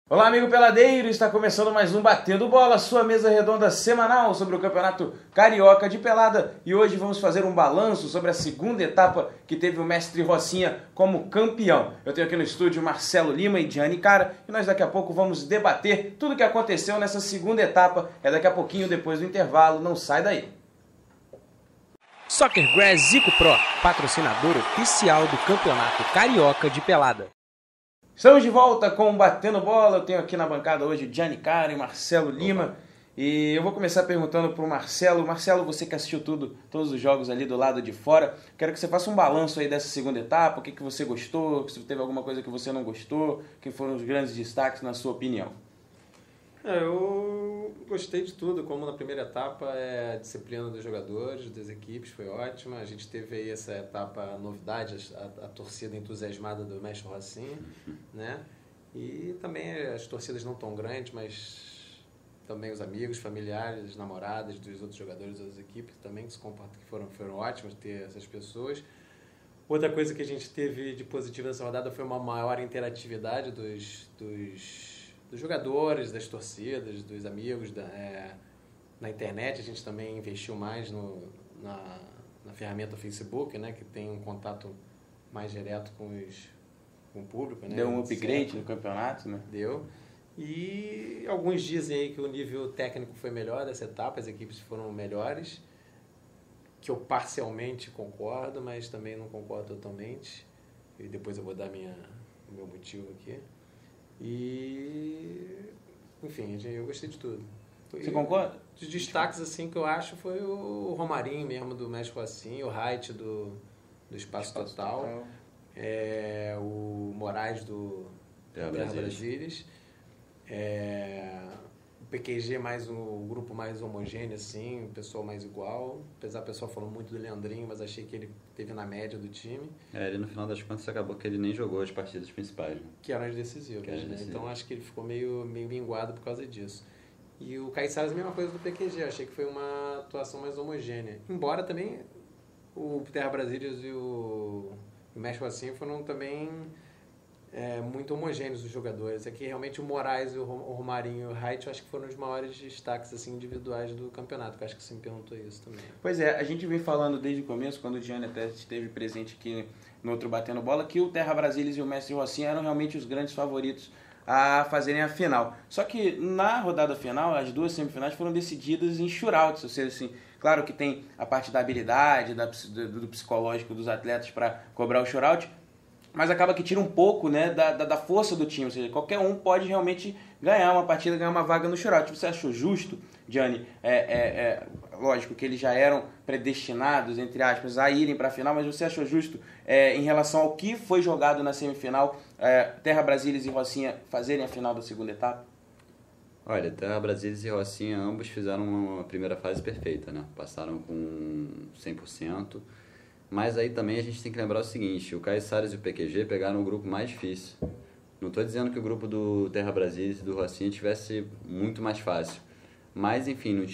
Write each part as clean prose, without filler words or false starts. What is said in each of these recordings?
Olá, amigo peladeiro! Está começando mais um Batendo Bola, sua mesa redonda semanal sobre o Campeonato Carioca de Pelada. E hoje vamos fazer um balanço sobre a segunda etapa que teve o Mestre Rocinha como campeão. Eu tenho aqui no estúdio Marcelo Lima e Gianni Cara e nós daqui a pouco vamos debater tudo o que aconteceu nessa segunda etapa. É daqui a pouquinho, depois do intervalo, não sai daí. Soccer Grass Zico Pro, patrocinador oficial do Campeonato Carioca de Pelada. Estamos de volta com o Batendo Bola. Eu tenho aqui na bancada hoje o Gianni Cara e Marcelo Lima. E eu vou começar perguntando para o Marcelo. Marcelo, você que assistiu todos os jogos ali do lado de fora, quero que você faça um balanço aí dessa segunda etapa. O que você gostou, se teve alguma coisa que você não gostou, quem foram os grandes destaques na sua opinião? Eu gostei de tudo, como na primeira etapa a disciplina dos jogadores, das equipes foi ótima. A gente teve aí essa etapa novidade, a torcida entusiasmada do Mestre Rocinha, né? E também as torcidas não tão grandes, mas também os amigos, familiares, namoradas dos outros jogadores das equipes também que se comportam, que foram ótimos ter essas pessoas. Outra coisa que a gente teve de positivo nessa rodada foi uma maior interatividade dos jogadores, das torcidas, dos amigos, na internet. A gente também investiu mais na ferramenta Facebook, né, que tem um contato mais direto com o público. Né? Deu um upgrade no campeonato, né? Deu. E alguns dizem aí que o nível técnico foi melhor dessa etapa, as equipes foram melhores, que eu parcialmente concordo, mas também não concordo totalmente. E depois eu vou dar o meu motivo aqui. E, enfim, eu gostei de tudo. Você concorda? Os destaques assim que eu acho foi o Romarinho mesmo do México assim, o Height do Espaço Total. O Moraes do Terra Brasílias, o PQG mais um grupo mais homogêneo assim, o pessoal mais igual, apesar do pessoal falou muito do Leandrinho, mas achei que ele teve na média do time. Ele no final das contas acabou que ele nem jogou as partidas principais, né? Que eram as decisivas, né? Então acho que ele ficou meio minguado por causa disso. E o Caiçaras, a mesma coisa do PQG, achei que foi uma atuação mais homogênea. Embora também o Terra Brasílias e o México assim foram também muito homogêneos os jogadores. Aqui realmente o Moraes, o Romarinho e o Height eu acho que foram os maiores destaques assim, individuais do campeonato, que eu acho que você me perguntou isso também. Pois é, a gente vem falando desde o começo, quando o Gianni até esteve presente aqui no outro Batendo Bola, que o Terra Brasílias e o Mestre Rocinha eram realmente os grandes favoritos a fazerem a final. Só que na rodada final, as duas semifinais foram decididas em shootouts, ou seja, assim, claro que tem a parte da habilidade, do psicológico dos atletas para cobrar o shootout, mas acaba que tira um pouco, né, da força do time, ou seja, qualquer um pode realmente ganhar uma partida, ganhar uma vaga no shootout. Você achou justo, Gianni? Lógico que eles já eram predestinados, entre aspas, a irem para a final, mas você achou justo, em relação ao que foi jogado na semifinal, Terra Brasílias e Rocinha fazerem a final da segunda etapa? Olha, Terra Brasílias e Rocinha ambos fizeram uma primeira fase perfeita, né? Passaram com 100%. Mas aí também a gente tem que lembrar o seguinte, o Caiçaras e o PQG pegaram o grupo mais difícil. Não estou dizendo que o grupo do Terra Brasílias e do Rocinha tivesse muito mais fácil. Mas, enfim, não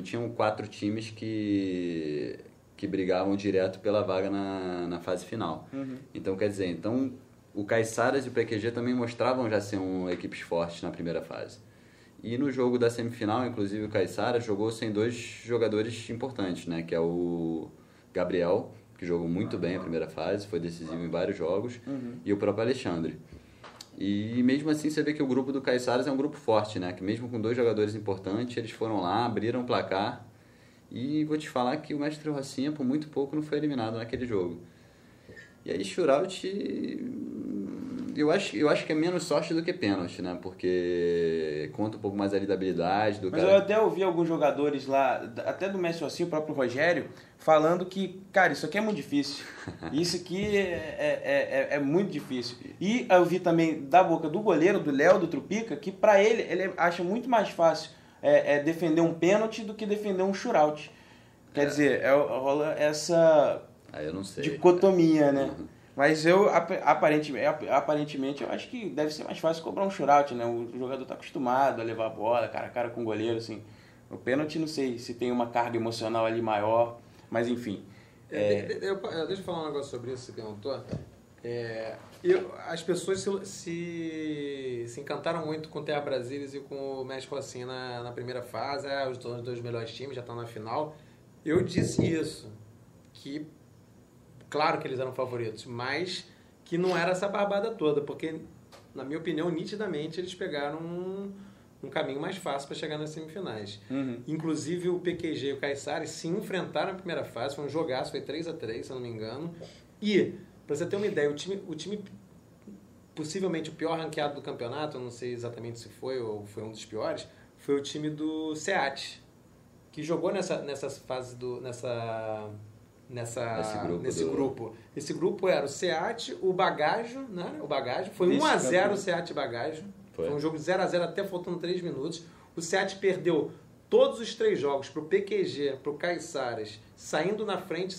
tinham 4 times que brigavam direto pela vaga na fase final. Uhum. Então, quer dizer, o Caiçaras e o PQG também mostravam já ser equipes fortes na primeira fase. E no jogo da semifinal, inclusive, o Caiçaras jogou sem 2 jogadores importantes, né? Que é o Gabriel, que jogou muito bem a primeira fase, foi decisivo em vários jogos, e o próprio Alexandre. E mesmo assim você vê que o grupo do Caiçaras é um grupo forte, né? Que mesmo com 2 jogadores importantes, eles foram lá, abriram o placar, e vou te falar que o Mestre Rocinha, por muito pouco, não foi eliminado naquele jogo. E aí, shootout, eu acho que é menos sorte do que pênalti, né? Porque conta um pouco mais ali da habilidade do cara. Mas eu até ouvi alguns jogadores lá, até do Mestre Rocinha, o próprio Rogério, falando que, cara, isso aqui é muito difícil. Isso aqui é muito difícil. E eu vi também da boca do goleiro, do Léo, do Trupica, que pra ele acha muito mais fácil defender um pênalti do que defender um shootout. Quer dizer, rola essa eu não sei, dicotomia, né? Mas aparentemente eu acho que deve ser mais fácil cobrar um shootout, né? O jogador está acostumado a levar a bola cara a cara com o goleiro, assim. O pênalti não sei se tem uma carga emocional ali maior, mas enfim. Deixa eu falar um negócio sobre isso, você perguntou. As pessoas se encantaram muito com o Terra Brasilis e com o México assim na primeira fase. Os dois melhores times já estão na final. Eu disse isso, que claro que eles eram favoritos, mas que não era essa barbada toda, porque, na minha opinião, nitidamente eles pegaram um caminho mais fácil para chegar nas semifinais. Inclusive o PQG e o Caiçara se enfrentaram na primeira fase, foi um jogaço, foi 3-3, se eu não me engano. E, para você ter uma ideia, o time possivelmente o pior ranqueado do campeonato, eu não sei exatamente se foi ou foi um dos piores, foi o time do SEAT, que jogou nessa fase nesse grupo. Esse grupo era o SEAT, o Bagajo, né? O Bagajo, foi 1-0 o SEAT Bagajo. Foi um jogo 0-0 até faltando 3 minutos. O SEAT perdeu todos os 3 jogos para o PQG, para o Caiçaras, saindo na frente,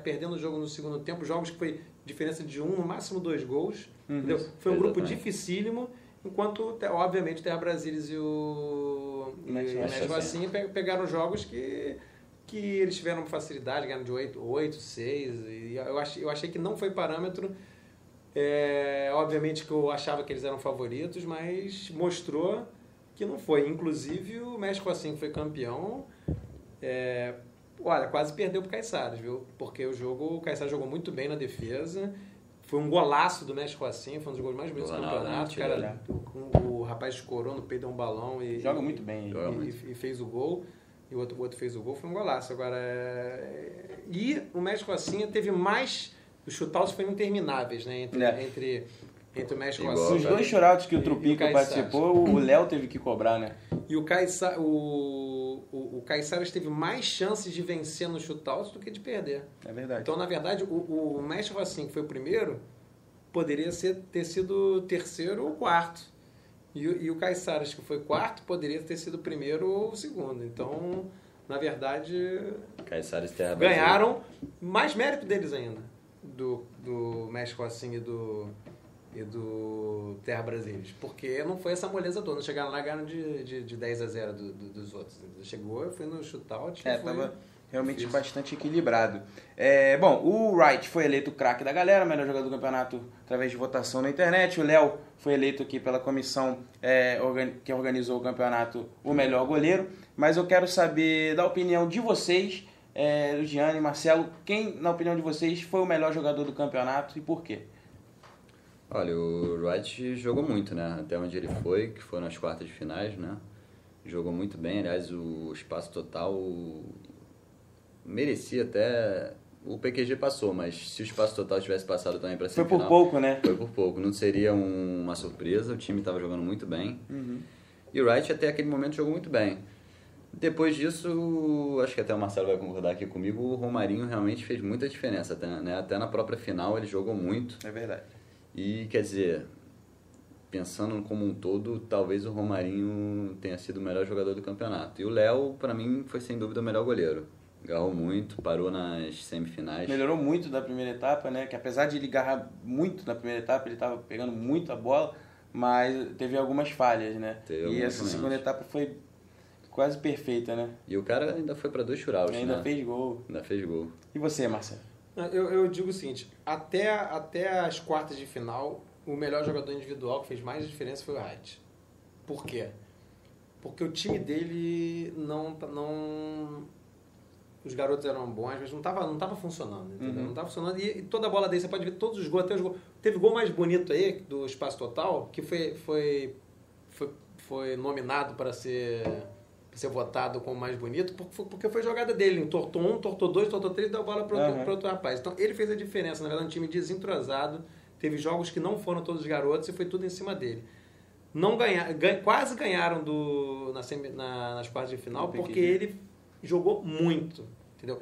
perdendo o jogo no segundo tempo, jogos que foi diferença de 1, no máximo 2 gols. Entendeu? Foi um grupo dificílimo, enquanto, obviamente, o Terra Brasilis e o México assim pegaram jogos que eles tiveram facilidade, ganharam de 8, 6, e eu achei que não foi parâmetro. Obviamente que eu achava que eles eram favoritos, mas mostrou que não foi. Inclusive o México assim foi campeão, quase perdeu pro Caiçaras, viu? Porque o Caiçaras jogou muito bem na defesa, foi um golaço do México assim, foi um dos gols mais bonitos do campeonato. O rapaz escorou no peito de um balão e joga muito bem e fez o gol. E o outro fez o gol, foi um golaço. Agora, e o México assim teve mais... Os shootouts foram intermináveis, né? Entre o México assim... Os 2 shootouts que o Trupico participou, o Léo teve que cobrar, né? E o Caiçaras teve mais chances de vencer nos shootouts do que de perder. É verdade. Então, na verdade, o México assim, que foi o primeiro, poderia ter sido o terceiro ou o quarto. E o Caiçaras, que foi quarto, poderia ter sido o primeiro ou o segundo. Então, na verdade, Caiçaras Terra ganharam mais mérito deles ainda, do México assim e do Terra Brasilis. Porque não foi essa moleza toda. Não chegaram lá e ganharam de 10-0 dos outros. Chegou, foi no shootout. Tava realmente bastante equilibrado. Bom, o Wright foi eleito o craque da galera, melhor jogador do campeonato através de votação na internet. O Léo foi eleito aqui pela comissão que organizou o campeonato o melhor goleiro. Mas eu quero saber da opinião de vocês, Gianni e Marcelo, quem, na opinião de vocês, foi o melhor jogador do campeonato e por quê? Olha, o Wright jogou muito, né? Até onde ele foi, que foi nas quartas de finais, né? Jogou muito bem, aliás, o espaço total merecia até... O PQG passou, mas se o espaço total tivesse passado também para semifinal... Foi por pouco, né? Foi por pouco, não seria uma surpresa, o time estava jogando muito bem. E o Wright até aquele momento jogou muito bem. Depois disso, acho que até o Marcelo vai concordar aqui comigo, o Romarinho realmente fez muita diferença, até na própria final ele jogou muito. É verdade. E, quer dizer, pensando como um todo, talvez o Romarinho tenha sido o melhor jogador do campeonato. E o Léo, para mim, foi sem dúvida o melhor goleiro. Agarrou muito, parou nas semifinais. Melhorou muito da primeira etapa, né? Que apesar de ele agarrar muito na primeira etapa, ele estava pegando muito a bola, mas teve algumas falhas, né? E essa segunda etapa foi quase perfeita, né? E o cara ainda foi para 2 shootouts, ainda fez gol. Ainda fez gol. E você, Marcelo? Eu digo o seguinte, até as quartas de final, o melhor jogador individual que fez mais diferença foi o Wright. Por quê? Porque o time dele não os garotos eram bons, mas não tava funcionando, entendeu? Não tava funcionando. E toda a bola dele, você pode ver todos os gols, até os gols. Teve gol mais bonito aí, do espaço total, que foi nominado para ser votado como mais bonito, porque foi jogada dele. Entortou 1, entortou 2, entortou 3 e deu a bola para outro rapaz. Então, ele fez a diferença. Na verdade, um time desentrosado. Teve jogos que não foram todos os garotos e foi tudo em cima dele. Quase ganharam nas quartas de final, porque ele jogou muito, entendeu?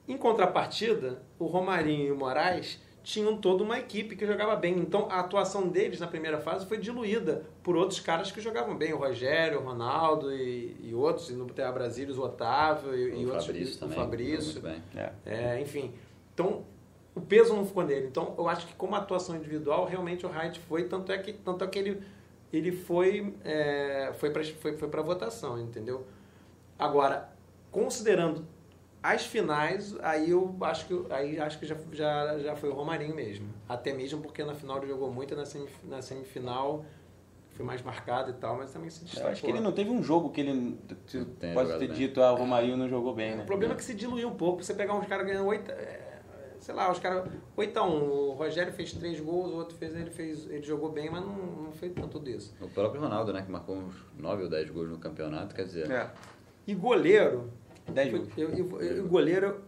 Em contrapartida, o Romarinho e o Moraes tinham toda uma equipe que jogava bem. Então, a atuação deles na primeira fase foi diluída por outros caras que jogavam bem. O Rogério, o Ronaldo e outros. E no Terra Brasilis, o Otávio e outros. Fabrício também, o Fabrício. Muito bem. Enfim. Então, o peso não ficou nele. Então, eu acho que como atuação individual, realmente o Wright foi. Tanto é que ele foi para votação, entendeu? Agora, considerando As finais, aí eu acho que já foi o Romarinho mesmo. Até mesmo porque na final ele jogou muito, na semifinal foi mais marcado e tal, mas também se destacou. Eu acho que ele não teve um jogo que ele pode ter dito, o Romarinho não jogou bem, né? O problema é que se diluiu um pouco. Você pegar uns caras ganhando 8... sei lá, os caras... 8-1. O Rogério fez 3 gols, o outro ele jogou bem, mas não fez tanto disso. O próprio Ronaldo, né? Que marcou uns 9 ou 10 gols no campeonato, quer dizer... E goleiro... 10 gols. E goleiro...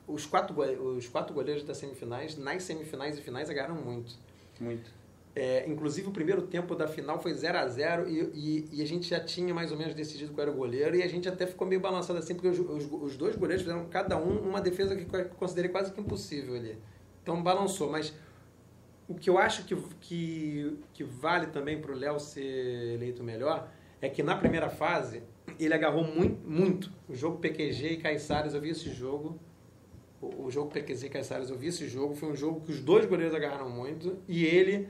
Os quatro goleiros das semifinais, nas semifinais e finais, agarraram muito. Muito. Inclusive o primeiro tempo da final foi 0-0 e a gente já tinha mais ou menos decidido qual era o goleiro e a gente até ficou meio balançado assim, porque os dois goleiros fizeram cada uma defesa que eu considerei quase que impossível ali. Então balançou, mas o que eu acho que vale também para o Léo ser eleito melhor é que na primeira fase ele agarrou muito. O jogo PQG e Caissares, eu vi esse jogo. O jogo PQG e Caissares, eu vi esse jogo. Foi um jogo que os dois goleiros agarraram muito e ele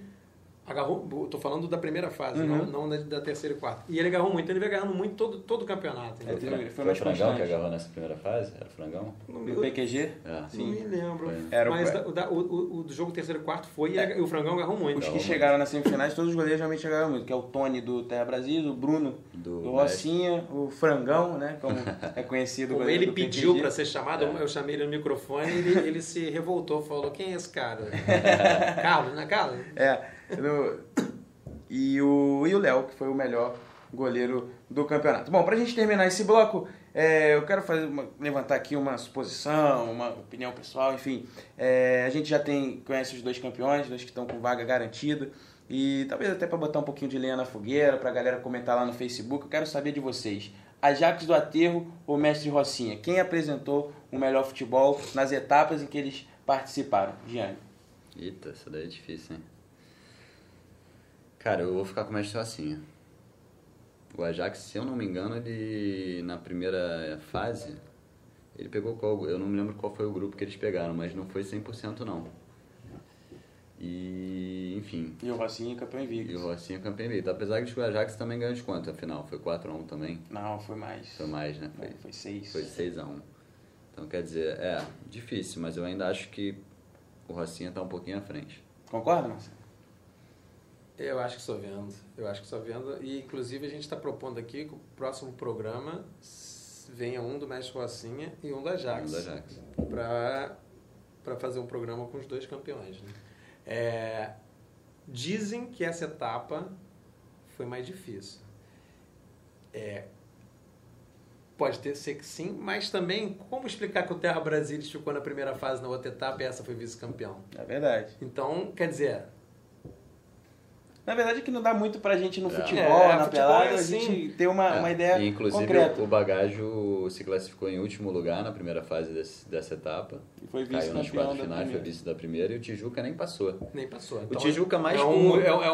agarrou, estou falando da primeira fase, não da terceira e quarta. E ele agarrou muito, ele veio agarrando muito todo o campeonato. Foi o Frangão que agarrou nessa primeira fase? Era o Frangão? No PQG? Não me lembro. Mas o do jogo terceiro e quarto foi e o Frangão agarrou muito. Os que chegaram nas semifinais, todos os goleiros realmente agarraram muito, que é o Tony do Terra Brasil, o Bruno do Rocinha, o Frangão, né, como é conhecido. Como ele pediu para ser chamado, eu chamei ele no microfone e ele se revoltou, falou, quem é esse cara? Carlos, não é Carlos? E o Léo, que foi o melhor goleiro do campeonato. Bom, pra gente terminar esse bloco, eu quero levantar aqui uma suposição, uma opinião pessoal, enfim. A gente já conhece os dois campeões, dois que estão com vaga garantida, e talvez até para botar um pouquinho de lenha na fogueira, pra galera comentar lá no Facebook, eu quero saber de vocês. Ajax do Aterro ou Mestre Rocinha? Quem apresentou o melhor futebol nas etapas em que eles participaram? Gianni. Eita, essa daí é difícil, hein? Cara, eu vou ficar com o Mestre Rocinha. O Ajax, se eu não me engano, ele na primeira fase, ele pegou qual? Eu não me lembro qual foi o grupo que eles pegaram, mas não foi 100% não. E, enfim. E o Rocinha campeão invicto. E o Rocinha campeão invicto. Apesar que o Ajax também ganhou de quanto, afinal? Foi 4-1 também? Não, foi mais. Foi mais, né? Foi 6. Foi 6-1. Então, quer dizer, difícil, mas eu ainda acho que o Rocinha tá um pouquinho à frente. Concorda, Marcelo? Eu acho que só vendo. E, inclusive, a gente está propondo aqui que o próximo programa venha um do Mestre Rocinha e um do Ajax. Para fazer um programa com os dois campeões. Né? Dizem que essa etapa foi mais difícil. Pode ser que sim, mas também, como explicar que o Terra Brasilis ficou na primeira fase na outra etapa e essa foi vice-campeão? É verdade. Então, quer dizer... Na verdade, que não dá muito pra gente no futebol, na pelada, assim, a gente ter uma ideia e, inclusive, concreta. O Bagajo se classificou em último lugar na primeira fase dessa etapa. E foi caiu nas quartas finais, primeira. foi vice da primeira e o Tijuca nem passou. Então, o Tijuca mais é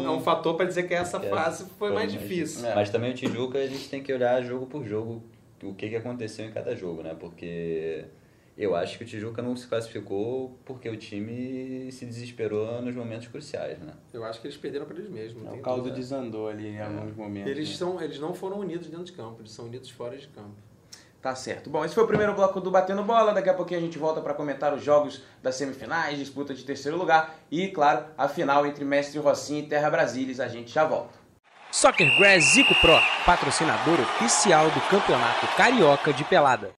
um fator para dizer que essa fase foi mais difícil. Mas também o Tijuca a gente tem que olhar jogo por jogo o que aconteceu em cada jogo, né? Porque eu acho que o Tijuca não se classificou porque o time se desesperou nos momentos cruciais, né? Eu acho que eles perderam para eles mesmos. O caldo desandou ali em alguns momentos. Eles não foram unidos dentro de campo, eles são unidos fora de campo. Tá certo. Bom, esse foi o primeiro bloco do Batendo Bola. Daqui a pouquinho a gente volta para comentar os jogos das semifinais, disputa de terceiro lugar e, claro, a final entre Mestre Rocinha e Terra Brasilis. A gente já volta. Soccer Grass Zico Pro, patrocinador oficial do Campeonato Carioca de Pelada.